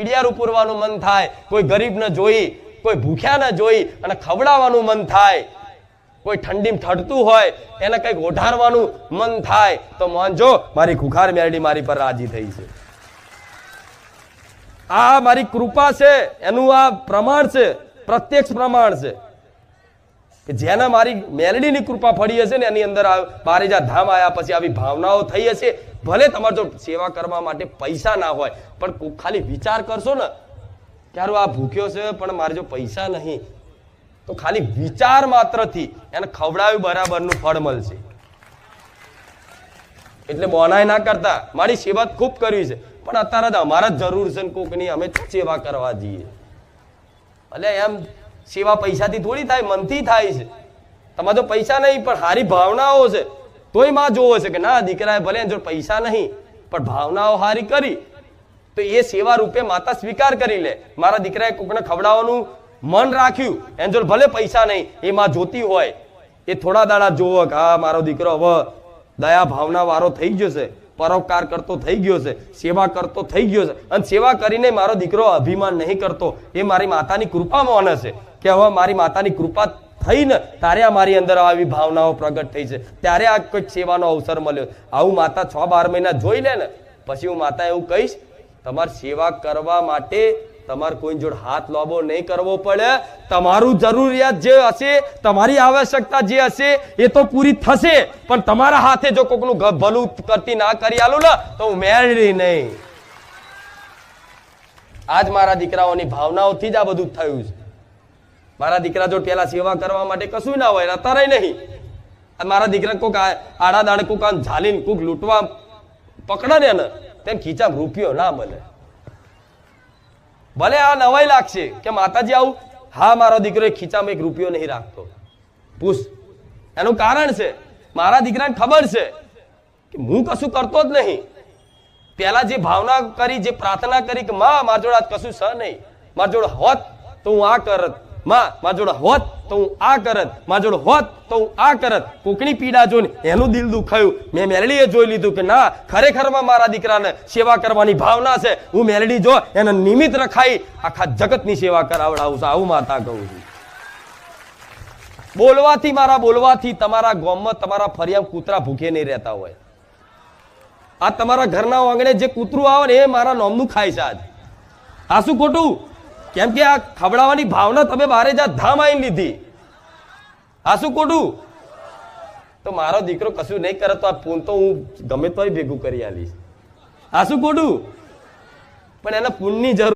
પીડિયારું પૂરવાનું મન થાય, કોઈ ગરીબને જોઈ, કોઈ ભૂખ્યાને જોઈ અને ખવડાવવાનું મન થાય, કોઈ ઠંડીમાં ઠરતું હોય એને કંઈક ઓઢારવાનું મન થાય, તો માનજો મારી ખુખાર મેરડી મારી પર રાજી થઈ છે. આ મારી કૃપા છે, એનું આ પ્રમાણ છે, પ્રત્યક્ષ પ્રમાણ છે કે જેને મારી મેલડીની કૃપા ફળી હશે ને એની અંદર બારેજા ધામ આવ્યા પછી આવી ભાવનાઓ થઈ હશે. ભલે તમારે જો સેવા કરવા માટે પૈસા ના હોય પણ ખાલી વિચાર કરશો ને કે આ ભૂખ્યો છે પણ મારે જો પૈસા નહીં, તો ખાલી વિચાર માત્રથી એને ખવડાવ્યું બરાબરનું ફળ મળશે. એટલે બોનાય ના કરતા, મારી સેવા ખૂબ કરવી છે પણ અત્યારે જ અમારે જ જરૂર છે ને કોકની, અમે સેવા કરવા જઈએ. એટલે એમ સેવા પૈસાથી થોડી થાય, મનથી થાય છે. તમારે જો પૈસા નહીં પણ સારી ભાવનાઓ છે તોય માં જોવો છે કે ના દીકરાએ ભલે જો પૈસા નહીં પણ ભાવનાઓ સારી કરી તો એ સેવા રૂપે માતા સ્વીકાર કરી લે. મારા દીકરાએ કોકને ખવડાવવાનું મન રાખ્યું, એને જો ભલે પૈસા નહીં, એ માં જોતી હોય, એ થોડા દાડા જોવો કે હા મારો દીકરો હવે દયા ભાવના વાળો થઈ ગયો છે, પરોપકાર કરતો થઈ ગયો છે, સેવા કરતો થઈ ગયો છે. અને સેવા કરીને મારો દીકરો અભિમાન નહીં કરતો, એ મારી માતાની કૃપા માને છે કે હવે મારી માતાની કૃપા થઈ ને ત્યારે આ મારી અંદર આવી ભાવનાઓ પ્રગટ થઈ છે, ત્યારે આ કોઈક સેવાનો અવસર મળ્યો. આવું માતા 6-12 મહિના જોઈ લે ને પછી હું માતા એવું કહીશ, તમારે સેવા કરવા માટે તમારે કોઈ જોડે હાથ લાંબો નહીં કરવો પડે. તમારું જરૂરિયાત જે હશે, તમારી આવશ્યકતા જે હશે એ તો પૂરી થશે, પણ તમારા હાથે જો કોકનું ભલું કરતી ના કરી આલું ને તો હું મેળવી નહીં. આજ મારા દીકરાઓની ભાવનાઓથી જ આ બધું થયું છે. મારા દીકરા જો પેલા સેવા કરવા માટે કશું ના હોય, અત્યારે નહીં. મારા દીકરા કોક આડા દાડે કોક ઝાલીને કોક લૂંટવા પકડે ને તેમ ખીચામાં રૂપિયો ના મળે. ભલે આ નવાઈ લાગશે કે માતાજી આવું, હા મારો દીકરો ખીચામાં 1 રૂપિયો નહીં રાખતો. પૂછ, એનું કારણ છે મારા દીકરાને ખબર છે કે હું કશું કરતો જ નહીં. પેલા જે ભાવના કરી, જે પ્રાર્થના કરી કે માં મારા જોડે કશું છે નહીં, મારા જોડે હોત તો હું આ કરત, માં મારા જોડે હોત તો હું આ કરત, મારા જોડે હોત તો હું આ કરત. કોકની પીડા જોઈને એનું દિલ દુખાયું. મેં મેલડીએ જોઈ લીધું કે ના ખરેખરમાં મારા દીકરાને સેવા કરવાની ભાવના છે, હું મેલડી જો એને નિમિત્ત રખાઈ આખા જગતની સેવા કરાવડાવું છું. આવું માતા કહું છું. બોલવાથી, મારા બોલવાથી તમારા ગામમાં તમારા ફરિયામાં કૂતરા ભૂખે નહીં રહેતા હોય. આ તમારા ઘરના આંગણે જે કૂતરું આવે ને એ મારા નામનું ખાય છે આજ. આ શું ખોટું? કેમ કે આ ખવડાવવાની ભાવના તમે બારે જા ધામ આવીને લીધી. આ શું ખોટું? તો મારો દીકરો કશું નહીં કરે તો આ પૂન તો હું ગમે તો ભેગું કરી આલીશ. આ શું ખોટું? પણ એના પૂનની જરૂર